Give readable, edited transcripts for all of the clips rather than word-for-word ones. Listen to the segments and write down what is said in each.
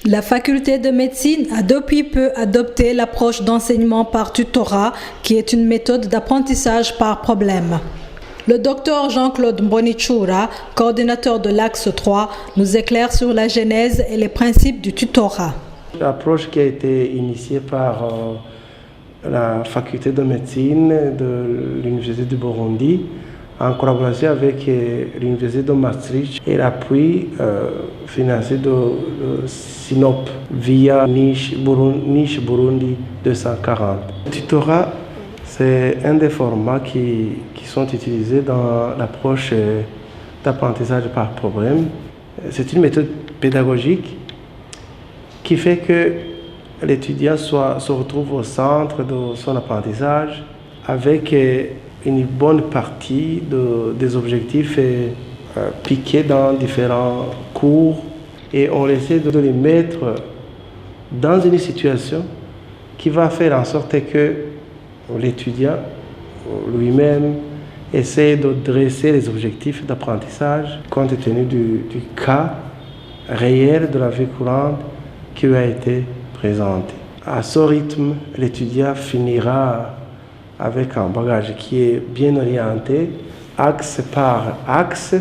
La faculté de médecine a depuis peu adopté l'approche d'enseignement par tutorat, qui est une méthode d'apprentissage par problème. Le docteur Jean-Claude Mbonichoura, coordinateur de l'Axe 3, nous éclaire sur la genèse et les principes du tutorat. L'approche qui a été initiée par la faculté de médecine de l'Université du Burundi, en collaboration avec l'Université de Maastricht et l'appui financier de SINOP via Niche Burundi 240. Le tutorat, c'est un des formats qui sont utilisés dans l'approche d'apprentissage par problème. C'est une méthode pédagogique qui fait que l'étudiant se retrouve au centre de son apprentissage avec une bonne partie des objectifs piqués dans différents cours, et on essaie de les mettre dans une situation qui va faire en sorte que l'étudiant lui-même essaie de dresser les objectifs d'apprentissage compte tenu du cas réel de la vie courante qui lui a été présenté. À ce rythme, l'étudiant finira avec un bagage qui est bien orienté, axe par axe,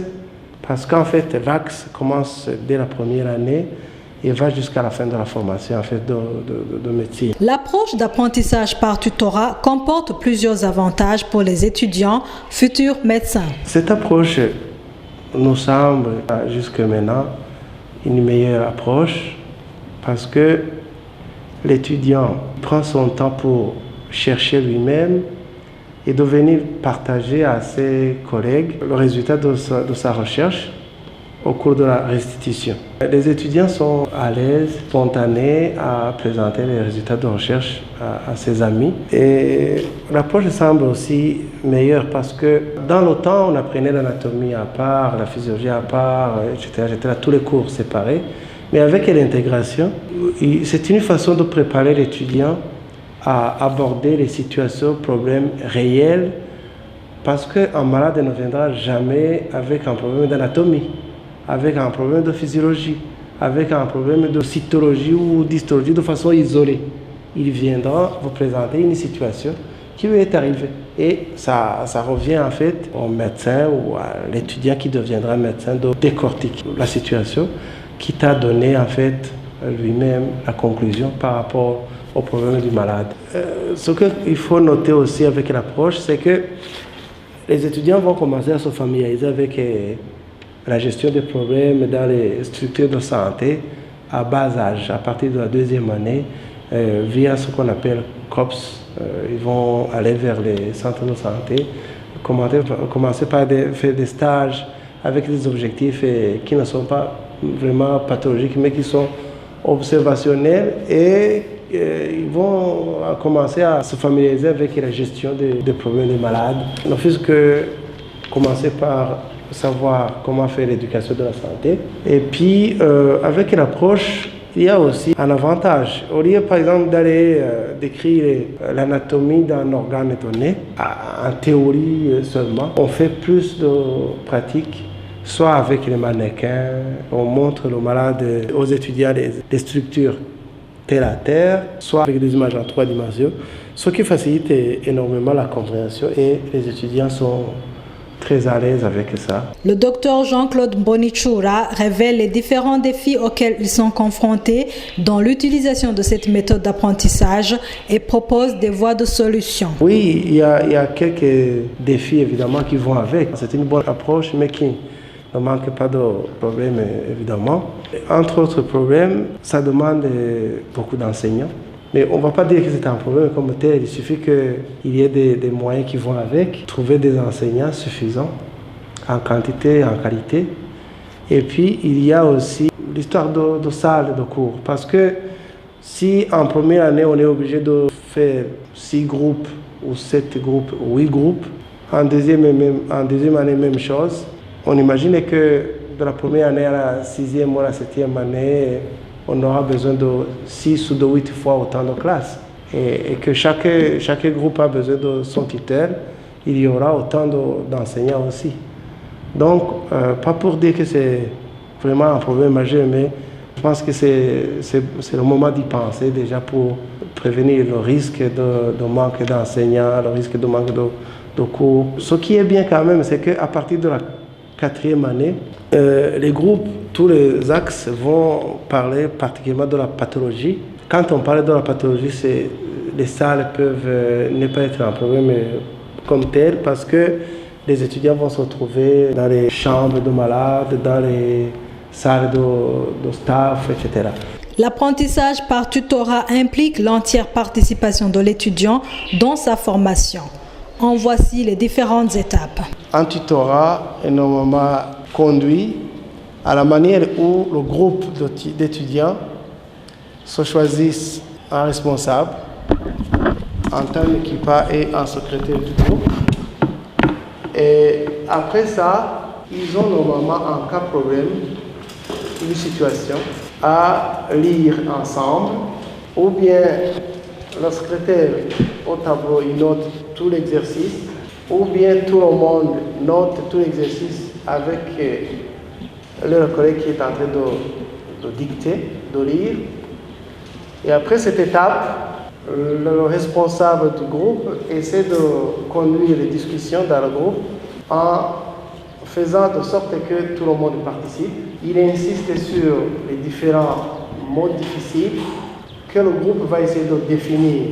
parce qu'en fait, l'axe commence dès la première année et va jusqu'à la fin de la formation de médecine. L'approche d'apprentissage par tutorat comporte plusieurs avantages pour les étudiants futurs médecins. Cette approche nous semble jusque maintenant une meilleure approche parce que l'étudiant prend son temps pour chercher lui-même et de venir partager à ses collègues le résultat de sa recherche au cours de la restitution. Les étudiants sont à l'aise, spontanés à présenter les résultats de recherche à ses amis. Et l'approche semble aussi meilleure parce que dans le temps, on apprenait l'anatomie à part, la physiologie à part, etc., tous les cours séparés. Mais avec l'intégration, c'est une façon de préparer l'étudiant à aborder les situations, problèmes réels, parce qu'un malade ne viendra jamais avec un problème d'anatomie, avec un problème de physiologie, avec un problème de cytologie ou d'histologie de façon isolée. Il viendra vous présenter une situation qui lui est arrivée. Et ça revient en fait au médecin ou à l'étudiant qui deviendra médecin de décortiquer la situation qui t'a donné en fait lui-même la conclusion par rapport au problème du malade. Ce qu'il faut noter aussi avec l'approche, c'est que les étudiants vont commencer à se familiariser avec la gestion des problèmes dans les structures de santé à bas âge, à partir de la deuxième année, via ce qu'on appelle COPS. Ils vont aller vers les centres de santé, commencer par faire des stages avec des objectifs qui ne sont pas vraiment pathologiques, mais qui sont observationnels, et ils vont commencer à se familiariser avec la gestion des problèmes des malades. Il ne faut que commencer par savoir comment faire l'éducation de la santé. Et puis, avec l'approche, il y a aussi un avantage. Au lieu, par exemple, d'aller décrire l'anatomie d'un organe donné, en théorie seulement, on fait plus de pratiques, soit avec les mannequins, on montre le malade aux étudiants des structures terre à terre, soit avec des images en 3 dimensions, ce qui facilite énormément la compréhension, et les étudiants sont très à l'aise avec ça. Le docteur Jean-Claude Mbonichoura révèle les différents défis auxquels ils sont confrontés dans l'utilisation de cette méthode d'apprentissage et propose des voies de solution. Oui, il y a quelques défis évidemment qui vont avec. C'est une bonne approche, mais qui ne manque pas de problèmes évidemment. Entre autres problèmes, ça demande beaucoup d'enseignants. Mais on ne va pas dire que c'est un problème comme tel, il suffit qu'il y ait des moyens qui vont avec, trouver des enseignants suffisants en quantité et en qualité. Et puis il y a aussi l'histoire de salles de cours, parce que si en première année on est obligé de faire 6 groupes ou 7 groupes, 8 groupes, en deuxième année même chose, on imagine que de la première année à la 6e ou à la 7e année, on aura besoin de 6 ou de 8 fois autant de classes. Et que chaque groupe a besoin de son tuteur, il y aura autant d'enseignants aussi. Donc, pas pour dire que c'est vraiment un problème majeur, mais Je pense que c'est le moment d'y penser déjà pour prévenir le risque de manque d'enseignants, le risque de manque de cours. Ce qui est bien quand même, c'est qu'à partir de la 4e année, les groupes, tous les axes vont parler particulièrement de la pathologie. Quand on parle de la pathologie, les salles peuvent ne pas être un problème comme tel parce que les étudiants vont se retrouver dans les chambres de malades, dans les salles de staff, etc. L'apprentissage par tutorat implique l'entière participation de l'étudiant dans sa formation. En voici les différentes étapes. Un tutorat est normalement conduit à la manière où le groupe d'étudiants se choisissent un responsable, en tant qu'équipa et un secrétaire du groupe. Et après ça, ils ont normalement, en cas de problème, une situation à lire ensemble, ou bien le secrétaire au tableau il note tout l'exercice, ou bien tout le monde note tout l'exercice avec leur collègue qui est en train de dicter, de lire. Et après cette étape, le responsable du groupe essaie de conduire les discussions dans le groupe en faisant de sorte que tout le monde participe. Il insiste sur les différents mots difficiles que le groupe va essayer de définir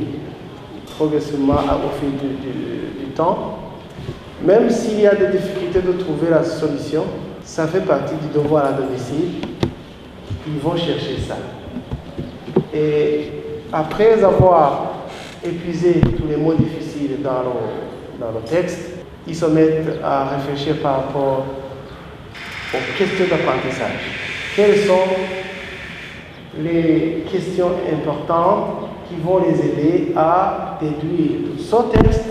progressivement au fil du temps. Même s'il y a des difficultés de trouver la solution, ça fait partie du devoir à domicile. Ils vont chercher ça. Et après avoir épuisé tous les mots difficiles dans le texte, ils se mettent à réfléchir par rapport aux questions d'apprentissage. Quelles sont les questions importantes qui vont les aider à déduire de ce texte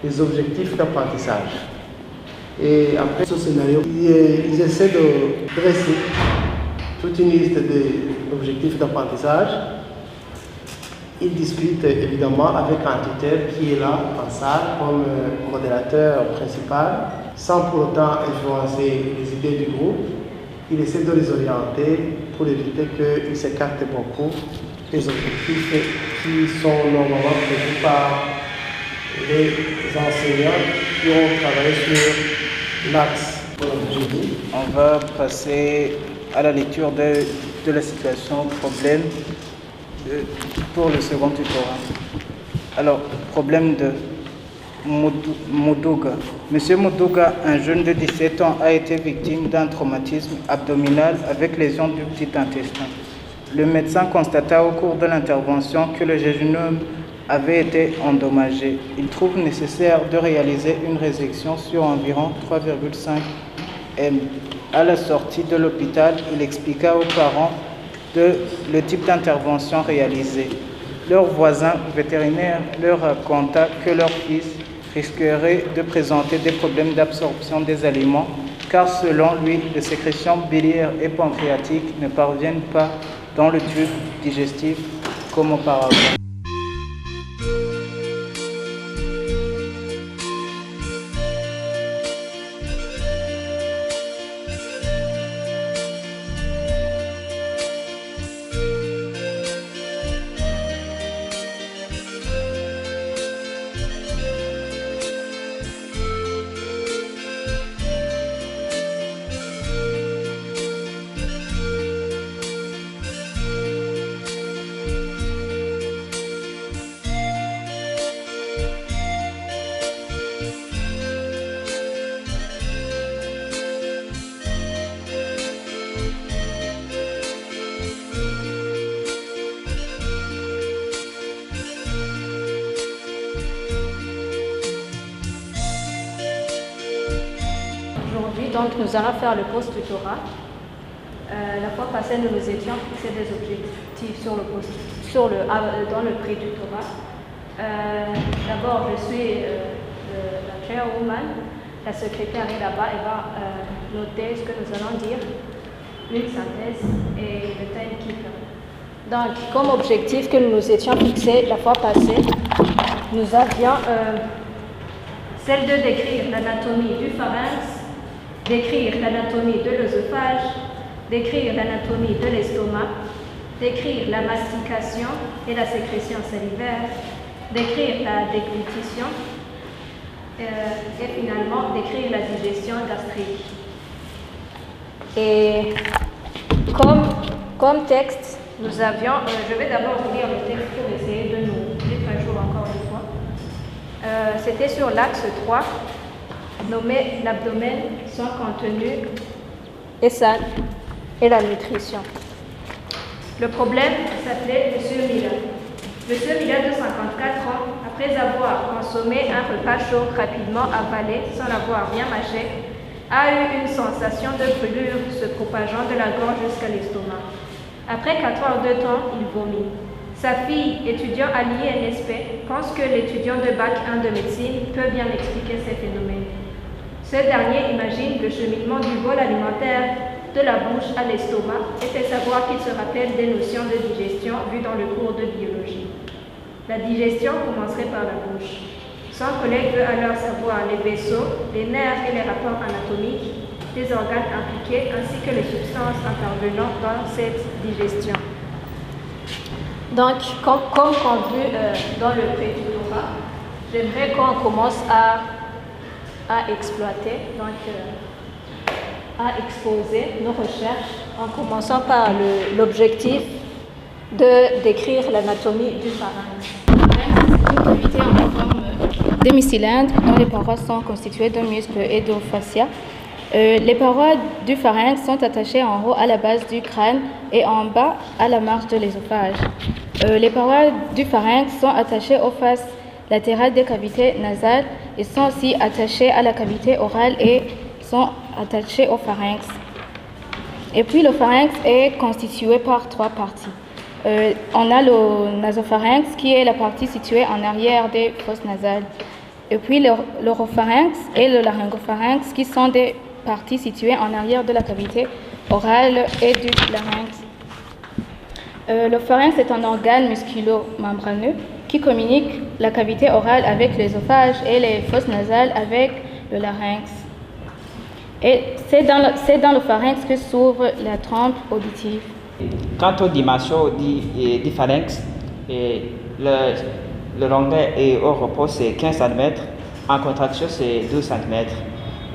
les objectifs d'apprentissage. Et après ce scénario, ils essaient de dresser toute une liste d'objectifs d'apprentissage. Ils discutent évidemment avec un tuteur qui est là en salle comme modérateur principal, sans pour autant influencer les idées du groupe. Il essaie de les orienter pour éviter qu'ils s'écartent beaucoup des objectifs qui sont normalement prévus par les enseignants qui ont travaillé sur l'axe. On va passer à la lecture de la situation problème pour le second tutorat. Alors, problème de Moudouga. Monsieur Moudouga, un jeune de 17 ans, a été victime d'un traumatisme abdominal avec lésion du petit intestin. Le médecin constata au cours de l'intervention que le jeune homme avait été endommagé. Il trouve nécessaire de réaliser une résection sur environ 3,5 m. À la sortie de l'hôpital, il expliqua aux parents le type d'intervention réalisée. Leur voisin vétérinaire leur raconta que leur fils risquerait de présenter des problèmes d'absorption des aliments car selon lui, les sécrétions biliaires et pancréatiques ne parviennent pas dans le tube digestif comme auparavant. Donc nous allons faire le post-tutorat. La fois passée, nous nous étions fixés des objectifs dans le pré-tutorat. D'abord, je suis la chairwoman, la secrétaire est là-bas, elle va noter ce que nous allons dire, une synthèse et le timekeeper. Donc, comme objectif que nous nous étions fixés la fois passée, nous avions celle de décrire l'anatomie du pharynx, décrire l'anatomie de l'œsophage, décrire l'anatomie de l'estomac, décrire la mastication et la sécrétion salivaire, décrire la déglutition et finalement décrire la digestion gastrique. Et comme texte, nous avions, je vais d'abord vous lire le texte pour essayer de nous mettre à jour encore une fois. C'était sur l'axe 3, nommé l'abdomen, son contenu et la nutrition. Le problème s'appelait M. Mila. M. Mila, de 54 ans, après avoir consommé un repas chaud rapidement avalé sans l'avoir bien mâché, a eu une sensation de brûlure se propageant de la gorge jusqu'à l'estomac. Après 4 heures de temps, il vomit. Sa fille, étudiant à l'INSP, pense que l'étudiant de Bac 1 de médecine peut bien expliquer ces phénomènes. Ce dernier imagine le cheminement du bol alimentaire de la bouche à l'estomac et fait savoir qu'il se rappelle des notions de digestion vues dans le cours de biologie. La digestion commencerait par la bouche. Son collègue veut alors savoir les vaisseaux, les nerfs et les rapports anatomiques des organes impliqués ainsi que les substances intervenant dans cette digestion. Donc, comme convenu dans le pré-tutorat, j'aimerais qu'on commence à exploiter, donc à exposer nos recherches en commençant par l'objectif de décrire l'anatomie du pharynx. C'est une cavité en forme demi-cylindre dont les parois sont constituées d'un muscle et de fascia. Les parois du pharynx sont attachées en haut à la base du crâne et en bas à la marge de l'ésophage. Les parois du pharynx sont attachées aux faces latérales des cavités nasales et sont aussi attachées à la cavité orale et sont attachées au pharynx. Et puis le pharynx est constitué par 3 parties. On a le nasopharynx qui est la partie située en arrière des fosses nasales. Et puis l'oropharynx et le laryngopharynx qui sont des parties situées en arrière de la cavité orale et du larynx. Le pharynx est un organe musculo-membraneux qui communique la cavité orale avec l'ésophage et les fosses nasales avec le larynx. Et c'est dans le pharynx que s'ouvre la trompe auditive. Quant aux dimensions du pharynx, le longueur et au repos c'est 15 cm, en contraction c'est 12 cm.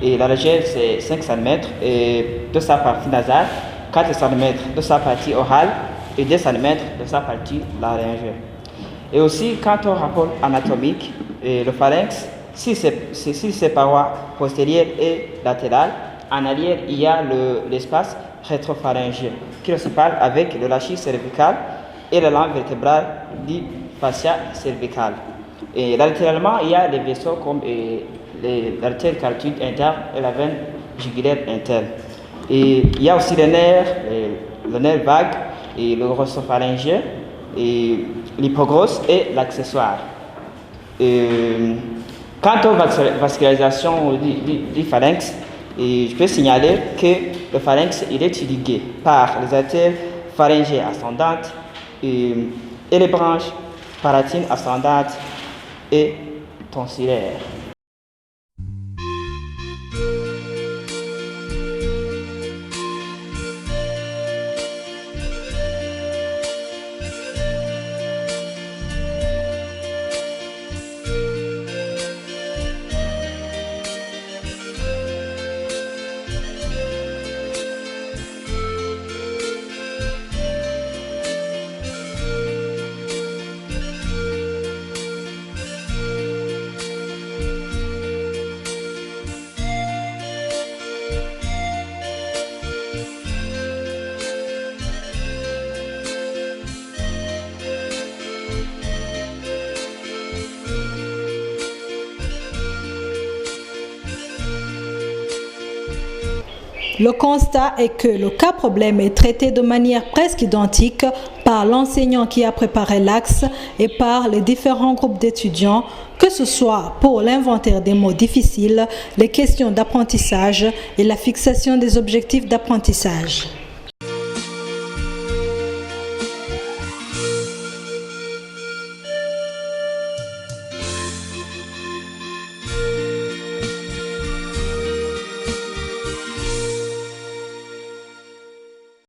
Et la largeur c'est 5 cm et de sa partie nasale, 4 cm de sa partie orale et 2 cm de sa partie laryngée. Et aussi, quant au rapport anatomique, le pharynx, si ses parois postérieures et latérales, en arrière il y a l'espace rétropharyngien qui le sépare avec le rachis cervical et la langue vertébrale du fascia cervical. Et latéralement, il y a les vaisseaux comme l'artère carotide interne et la veine jugulaire interne. Et il y a aussi les nerfs, le nerf vague et le grossopharyngien, et l'hypogrosse et l'accessoire. Quant aux vascularisations du pharynx, je peux signaler que le pharynx il est irrigué par les artères pharyngées ascendantes et les branches palatines ascendantes et tonsillaires. Le constat est que le cas problème est traité de manière presque identique par l'enseignant qui a préparé l'axe et par les différents groupes d'étudiants, que ce soit pour l'inventaire des mots difficiles, les questions d'apprentissage et la fixation des objectifs d'apprentissage.